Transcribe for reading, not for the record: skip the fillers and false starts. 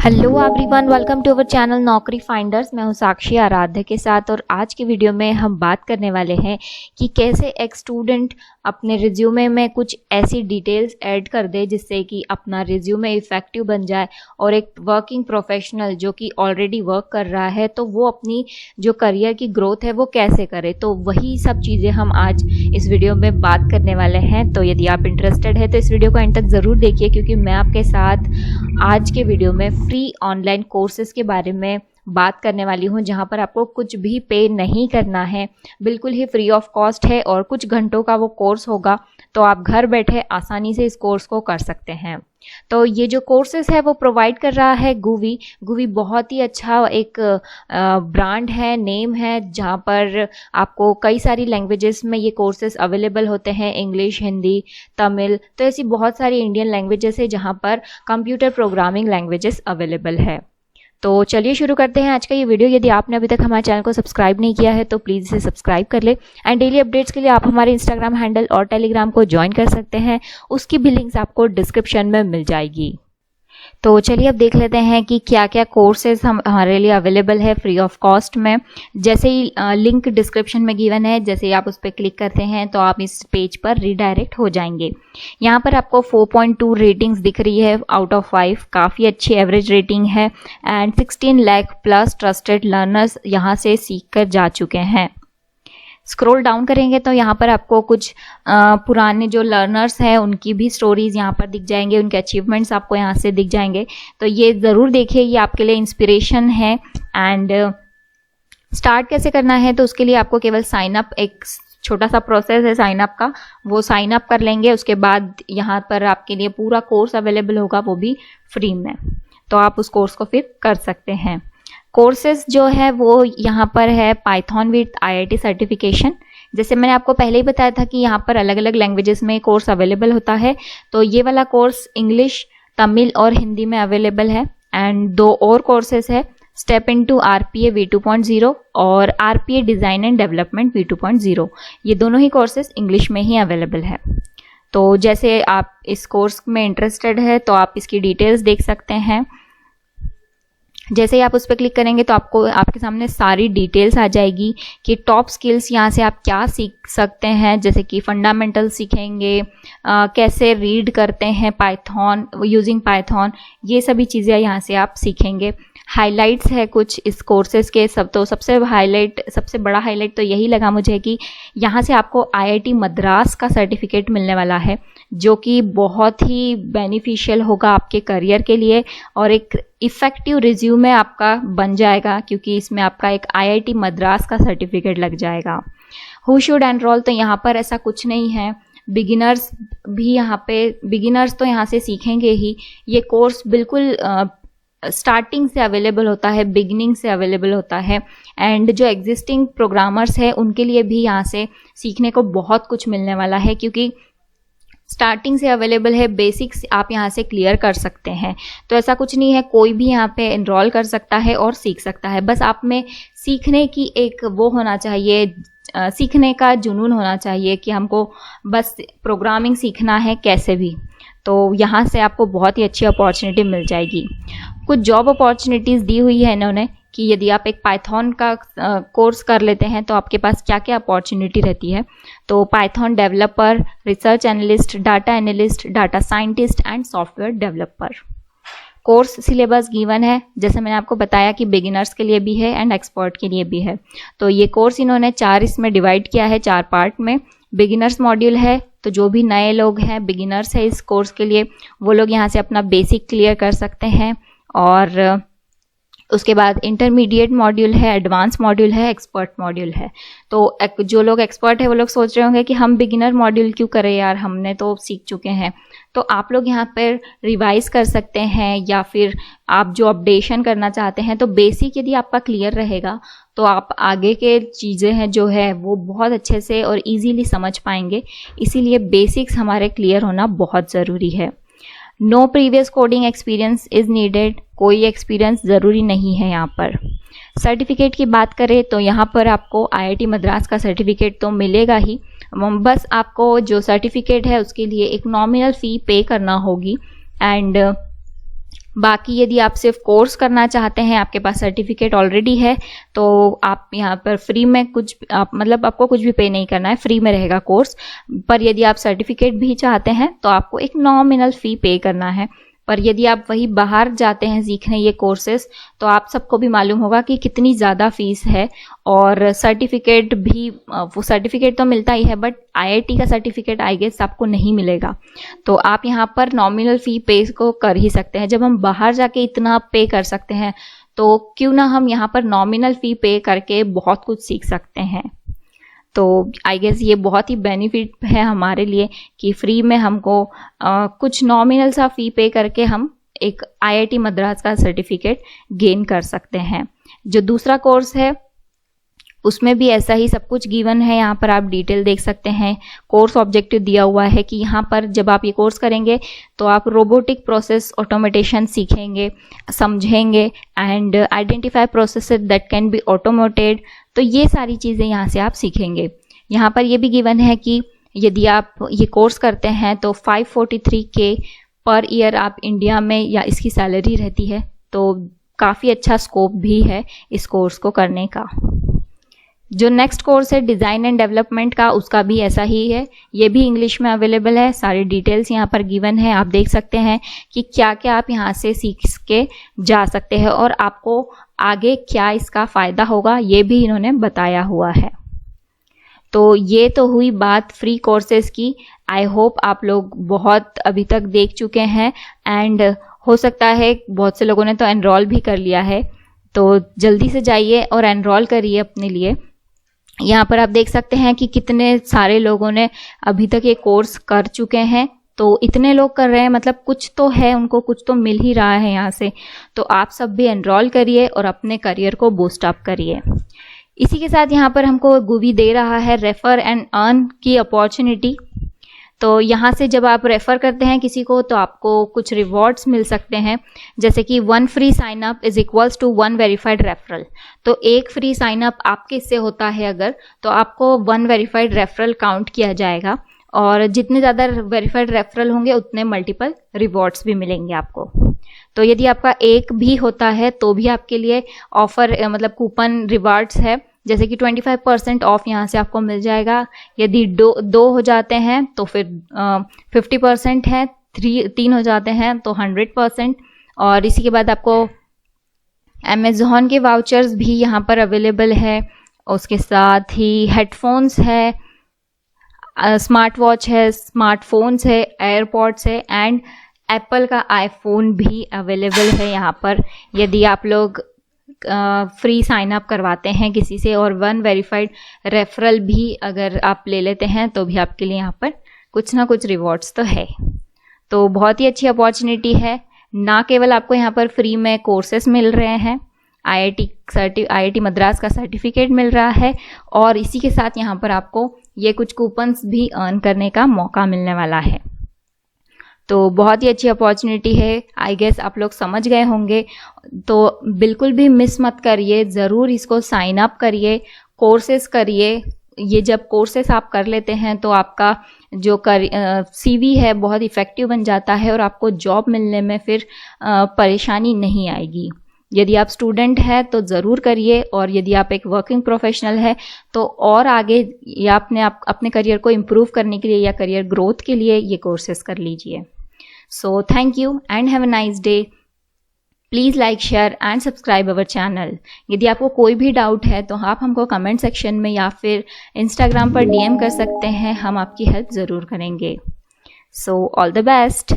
Hello everyone, welcome to our channel Naukri finders. मैं हूं साक्षी आराध्य के साथ और आज की वीडियो में हम बात करने वाले हैं कि कैसे एक स्टूडेंट अपने रिज्यूमे में कुछ ऐसी डिटेल्स ऐड कर दे जिससे कि अपना रिज्यूमे इफ़ेक्टिव बन जाए और एक वर्किंग प्रोफेशनल जो कि ऑलरेडी वर्क कर रहा है तो वो अपनी जो करियर की ग्रोथ है वो कैसे करे। तो वही सब चीज़ें हम आज इस वीडियो में बात करने वाले हैं। तो यदि आप इंटरेस्टेड है तो इस वीडियो को एंड तक ज़रूर देखिए, क्योंकि मैं आपके साथ आज के वीडियो में फ्री ऑनलाइन कोर्सेज के बारे में बात करने वाली हूं, जहां पर आपको कुछ भी पे नहीं करना है, बिल्कुल ही फ्री ऑफ कॉस्ट है और कुछ घंटों का वो कोर्स होगा। तो आप घर बैठे आसानी से इस कोर्स को कर सकते हैं। तो ये जो कोर्सेज है वो प्रोवाइड कर रहा है गूवी। गूवी बहुत ही अच्छा एक ब्रांड है, नेम है, जहाँ पर आपको कई सारी लैंग्वेजेस में ये कोर्सेज अवेलेबल होते हैं, इंग्लिश, हिंदी, तमिल। तो ऐसी बहुत सारी इंडियन लैंग्वेजेस है जहाँ पर कंप्यूटर प्रोग्रामिंग लैंग्वेजेस अवेलेबल है। तो चलिए शुरू करते हैं आज का ये वीडियो। यदि आपने अभी तक हमारे चैनल को सब्सक्राइब नहीं किया है तो प्लीज़ इसे सब्सक्राइब कर ले एंड डेली अपडेट्स के लिए आप हमारे इंस्टाग्राम हैंडल और टेलीग्राम को ज्वाइन कर सकते हैं। उसकी भी लिंक्स आपको डिस्क्रिप्शन में मिल जाएगी। तो चलिए अब देख लेते हैं कि क्या क्या कोर्सेज हमारे लिए अवेलेबल है फ्री ऑफ कॉस्ट में। जैसे ही लिंक डिस्क्रिप्शन में गिवन है, जैसे ही आप उस पर क्लिक करते हैं तो आप इस पेज पर रीडायरेक्ट हो जाएंगे। यहाँ पर आपको 4.2 रेटिंग्स दिख रही है आउट ऑफ 5, काफ़ी अच्छी एवरेज रेटिंग है and 16 lakh plus trusted learners यहाँ से सीख कर जा चुके हैं। स्क्रॉल डाउन करेंगे तो यहाँ पर आपको कुछ पुराने जो लर्नर्स हैं उनकी भी स्टोरीज यहाँ पर दिख जाएंगे, उनके अचीवमेंट्स आपको यहाँ से दिख जाएंगे। तो ये ज़रूर देखिए, ये आपके लिए इंस्पिरेशन है। एंड स्टार्ट कैसे करना है तो उसके लिए आपको केवल साइन अप, एक छोटा सा प्रोसेस है साइन अप का, वो साइन अप कर लेंगे। उसके बाद यहाँ पर आपके लिए पूरा कोर्स अवेलेबल होगा, वो भी फ्री में। तो आप उस कोर्स को फिर कर सकते हैं। कोर्सेज जो है वो यहाँ पर है पाइथन विद IIT सर्टिफिकेशन। जैसे मैंने आपको पहले ही बताया था कि यहाँ पर अलग अलग लैंग्वेजेस में कोर्स अवेलेबल होता है। तो ये वाला कोर्स इंग्लिश, तमिल और हिंदी में अवेलेबल है। एंड 2 और कोर्सेज है, स्टेप इनटू RPA V2.0 और RPA design and development V2.0। ये दोनों ही कोर्सेज इंग्लिश में ही अवेलेबल है। तो जैसे आप इस कोर्स में इंटरेस्टेड है तो आप इसकी डिटेल्स देख सकते हैं। जैसे ही आप उस पर क्लिक करेंगे तो आपको आपके सामने सारी डिटेल्स आ जाएगी कि टॉप स्किल्स यहाँ से आप क्या सीख सकते हैं। जैसे कि फंडामेंटल सीखेंगे, कैसे रीड करते हैं पाइथन यूजिंग पाइथन, ये सभी चीज़ें यहाँ से आप सीखेंगे। हाइलाइट्स है कुछ इस कोर्सेज के सब। तो सबसे बड़ा हाईलाइट तो यही लगा मुझे कि यहाँ से आपको IIT मद्रास का सर्टिफिकेट मिलने वाला है, जो कि बहुत ही बेनिफिशियल होगा आपके करियर के लिए और एक इफ़ेक्टिव रिज्यूमे आपका बन जाएगा, क्योंकि इसमें आपका एक IIT मद्रास का सर्टिफिकेट लग जाएगा। हु शुड एनरोल, तो यहाँ पर ऐसा कुछ नहीं है। बिगिनर्स भी यहाँ पे, बिगिनर्स तो यहाँ से सीखेंगे ही। ये कोर्स बिल्कुल स्टार्टिंग से अवेलेबल होता है, बिगिनिंग से अवेलेबल होता है। एंड जो एग्जिस्टिंग प्रोग्रामर्स है उनके लिए भी यहाँ से सीखने को बहुत कुछ मिलने वाला है, क्योंकि स्टार्टिंग से अवेलेबल है। बेसिक्स आप यहाँ से क्लियर कर सकते हैं। तो ऐसा कुछ नहीं है, कोई भी यहाँ पे एनरोल कर सकता है और सीख सकता है। बस आप में सीखने की एक वो होना चाहिए, सीखने का जुनून होना चाहिए कि हमको बस प्रोग्रामिंग सीखना है कैसे भी। तो यहाँ से आपको बहुत ही अच्छी अपॉर्चुनिटी मिल जाएगी। कुछ जॉब अपॉर्चुनिटीज़ दी हुई है इन्होंने कि यदि आप एक पाइथन का कोर्स कर लेते हैं तो आपके पास क्या क्या अपॉर्चुनिटी रहती है। तो Python developer, research analyst, data analyst, data scientist and software developer. Course syllabus given है, जैसे मैंने आपको बताया कि बिगिनर्स के लिए भी है एंड एक्सपर्ट के लिए भी है। तो ये कोर्स इन्होंने 4 इसमें डिवाइड किया है, 4 पार्ट में। बिगिनर्स मॉड्यूल है, तो जो भी नए लोग हैं, बिगिनर्स है इस कोर्स के लिए, वो लोग यहाँ से अपना बेसिक क्लियर कर सकते हैं। और उसके बाद इंटरमीडिएट मॉड्यूल है, एडवांस मॉड्यूल है, एक्सपर्ट मॉड्यूल है। तो जो लोग एक्सपर्ट है वो लोग सोच रहे होंगे कि हम बिगिनर मॉड्यूल क्यों करें यार, हमने तो सीख चुके हैं। तो आप लोग यहाँ पर रिवाइज कर सकते हैं, या फिर आप जो अपडेशन करना चाहते हैं तो बेसिक यदि आपका क्लियर रहेगा तो आप आगे के चीज़ें हैं जो है वो बहुत अच्छे से और इजीली समझ पाएंगे। इसीलिए बेसिक्स हमारे क्लियर होना बहुत ज़रूरी है। No previous coding experience is needed, कोई एक्सपीरियंस ज़रूरी नहीं है यहाँ पर। सर्टिफिकेट की बात करें तो यहाँ पर आपको IIT मद्रास का सर्टिफिकेट तो मिलेगा ही, बस आपको जो सर्टिफिकेट है उसके लिए एक नॉमिनल फ़ी पे करना होगी। एंड बाकी यदि आप सिर्फ कोर्स करना चाहते हैं, आपके पास सर्टिफिकेट ऑलरेडी है, तो आप यहाँ पर फ्री में कुछ मतलब आपको कुछ भी पे नहीं करना है, फ्री में रहेगा कोर्स। पर यदि आप सर्टिफिकेट भी चाहते हैं तो आपको एक नॉमिनल फ़ी पे करना है। पर यदि आप वही बाहर जाते हैं सीखने ये कोर्सेज, तो आप सबको भी मालूम होगा कि कितनी ज़्यादा फीस है। और सर्टिफिकेट भी, वो सर्टिफिकेट तो मिलता ही है, बट आईआईटी का सर्टिफिकेट आई गेस आपको नहीं मिलेगा। तो आप यहाँ पर नॉमिनल फ़ी पे को कर ही सकते हैं। जब हम बाहर जाके इतना पे कर सकते हैं, तो क्यों ना हम यहाँ पर नॉमिनल फ़ी पे करके बहुत कुछ सीख सकते हैं। तो आई गेस ये बहुत ही बेनिफिट है हमारे लिए कि फ्री में हमको कुछ नॉमिनल सा फ़ी पे करके हम एक आईआईटी मद्रास का सर्टिफिकेट गेन कर सकते हैं। जो दूसरा कोर्स है उसमें भी ऐसा ही सब कुछ गिवन है। यहाँ पर आप डिटेल देख सकते हैं। कोर्स ऑब्जेक्टिव दिया हुआ है कि यहाँ पर जब आप ये कोर्स करेंगे तो आप रोबोटिक प्रोसेस ऑटोमेटेशन सीखेंगे, समझेंगे, and identify process that can be automated. तो ये सारी चीज़ें यहाँ से आप सीखेंगे। यहाँ पर ये भी गिवन है कि यदि आप ये कोर्स करते हैं तो 543K पर ईयर आप इंडिया में या इसकी सैलरी रहती है। तो काफ़ी अच्छा स्कोप भी है इस कोर्स को करने का। जो नेक्स्ट कोर्स है डिज़ाइन एंड डेवलपमेंट का, उसका भी ऐसा ही है। ये भी इंग्लिश में अवेलेबल है। सारी डिटेल्स यहाँ पर गिवन है। आप देख सकते हैं कि क्या क्या आप यहाँ से सीख के जा सकते हैं और आपको आगे क्या इसका फ़ायदा होगा, ये भी इन्होंने बताया हुआ है। तो ये तो हुई बात फ्री कोर्सेज़ की। आई होप आप लोग बहुत अभी तक देख चुके हैं, एंड हो सकता है बहुत से लोगों ने तो एनरोल भी कर लिया है। तो जल्दी से जाइए और एनरोल करिए अपने लिए। यहाँ पर आप देख सकते हैं कि कितने सारे लोगों ने अभी तक ये कोर्स कर चुके हैं। तो इतने लोग कर रहे हैं, मतलब कुछ तो है, उनको कुछ तो मिल ही रहा है यहाँ से। तो आप सब भी एनरोल करिए और अपने करियर को बूस्ट अप करिए। इसी के साथ यहाँ पर हमको गुवी दे रहा है रेफर एंड अर्न की अपॉर्चुनिटी। तो यहाँ से जब आप रेफ़र करते हैं किसी को तो आपको कुछ रिवॉर्ड्स मिल सकते हैं, जैसे कि 1 free sign up is equals to 1 verified referral. तो एक फ्री साइन अप आपके इससे होता है अगर, तो आपको 1 वेरीफाइड रेफरल काउंट किया जाएगा, और जितने ज़्यादा वेरीफाइड रेफरल होंगे उतने मल्टीपल रिवॉर्ड्स भी मिलेंगे आपको। तो यदि आपका एक भी होता है तो भी आपके लिए ऑफर मतलब कूपन रिवार्ड्स है, जैसे कि 25% ऑफ यहाँ से आपको मिल जाएगा। यदि दो हो जाते हैं तो फिर 50% है, 3 हो जाते हैं तो 100%। और इसी के बाद आपको अमेज़ॉन के वाउचर्स भी यहाँ पर अवेलेबल है। उसके साथ ही हेडफोन्स है, स्मार्ट वॉच है, स्मार्टफोन्स है, एयरपॉड्स है, एंड एप्पल का आईफोन भी अवेलेबल है यहाँ पर। यदि आप लोग फ्री साइन अप करवाते हैं किसी से और 1 वेरीफाइड रेफरल भी अगर आप ले लेते हैं तो भी आपके लिए यहाँ पर कुछ ना कुछ रिवॉर्ड्स तो है। तो बहुत ही अच्छी अपॉर्चुनिटी है। ना केवल आपको यहाँ पर फ्री में कोर्सेस मिल रहे हैं, आईआईटी मद्रास का सर्टिफिकेट मिल रहा है, और इसी के साथ यहाँ पर आपको ये कुछ कूपन्स भी अर्न करने का मौका मिलने वाला है। तो बहुत ही अच्छी अपॉर्चुनिटी है। आई गेस आप लोग समझ गए होंगे। तो बिल्कुल भी मिस मत करिए, ज़रूर इसको साइन अप करिए, कोर्सेस करिए। ये जब कोर्सेस आप कर लेते हैं तो आपका जो CV है बहुत इफ़ेक्टिव बन जाता है और आपको जॉब मिलने में फिर परेशानी नहीं आएगी। यदि आप स्टूडेंट हैं तो ज़रूर करिए, और यदि आप एक वर्किंग प्रोफेशनल है तो और आगे या अपने करियर को इम्प्रूव करने के लिए या करियर ग्रोथ के लिए ये कोर्सेस कर लीजिए। So thank you and have a nice day. Please like, share and subscribe our channel. यदि आपको कोई भी डाउट है तो आप हमको कमेंट सेक्शन में या फिर इंस्टाग्राम पर DM कर सकते हैं, हम आपकी हेल्प ज़रूर करेंगे। So all the best.